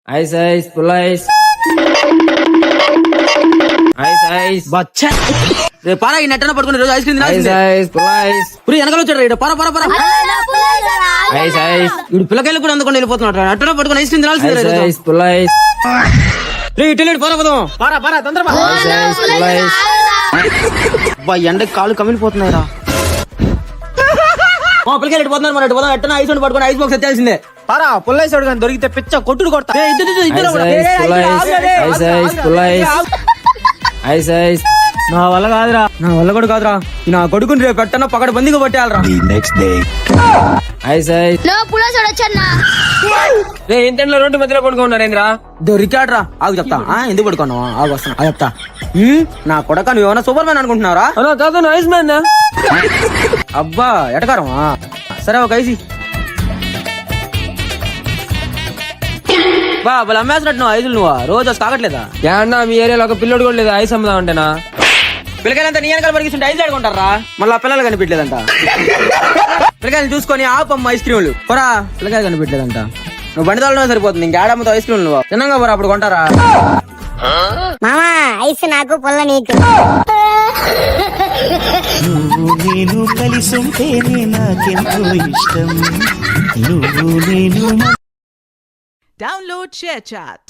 Ice ice pull ice ice ice బచ్చా రే పారా ఈ నెట్టన పట్టుకుని రోజు ఐస్ క్రీమ్ ఐస్ తినాల్సిందే. ఐస్ పుల్ ఐస్ పురి వెనకాల వచ్చాడు రా, పారా పారా పారా ఐస్ ఐస్ ఇప్పుడు పిల్లకాయలు కూడా అందుకొని వెళ్ళిపోతున్నాడు నెట్టన పట్టుకుని ఐస్ క్రీమ్ తినాల్సిందే ఐస్ రా ఈరోజు. ఐస్ పుల్ ఐస్ రే ఇటు పారా పదం పారా పారా తొందరగా ఐస్ ఐస్ పుల్ ఐస్ అబ్బా ఎండకి కాళ్ళు కమిలిపోతున్నాయి రా. పిల్లకాయలు పోతున్నారు మరి పోదాం ఎట్టన ఐస్ పట్టుకుని ఐస్ బాక్స్ ఎత్తాల్సిందే. పారా పుల్లైసోడు కానీ దొరికితే పిచ్చ కొట్టుడు కొడతా. రే, ఇద్దరు ice ice pull ice ice ice pull ice ice ice నా వల్ల కాదురా, నా వల్ల కూడా కాదురా. నా కొడుకుని రేపు పెట్టన్న పక్కడ బందిగా పట్టేయాలరా. ఐస్ ఐస్ లో పులసోడు వచ్చన్నా రే ఇంతలో రోడ్డు మధ్యలో పడుకున్నారేంద్రా దొరికాడ్రా ఆగు చెప్తా. ఎందుకు పడుకున్నావా ఆగు వస్తున్నా ఆగు చెప్తా. నా కొడక నువ్వు ఏమన్నా సూపర్ మ్యాన్ అనుకుంటున్నారా? అలా కాదు ఐస్ మ్యాన్ అబ్బా ఎటకారమా? సరే ఒక ఐసి బా వాళ్ళు అమ్మేసినట్టు నువ్వు ఐదులు నువ్వు రోజు వచ్చి కాకట్లేదా? అన్నా మీ ఏరియాలో ఒక పిల్లోడు కూడా లేదు ఐస్ అమ్ముదాం అంటేనా పిల్లకాయలంతా నీ వెనకాల పరిగిస్తుంటే ఐదు ఆడుకుంటారా? మళ్ళీ పిల్లలు కనిపించలేదంట. పిల్లకాయలు చూసుకొని ఆపమ్మ ఐస్ క్రీమ్లు పోరా. పిల్లకాయలు కనిపించలేదంట. నువ్వు బండి తోలడం సరిపోతుంది, ఇంకేడమ్మతో ఐస్ క్రీమ్ నువ్వు తినంగా పోరా, అప్పుడు కొంటారా? మామా ఐస్ నాకు పుల్ల నీకు. నువ్వు నేను కలిసుంటేనే నాకెంతో ఇష్టం. నువ్వు నేను Download ShareChat.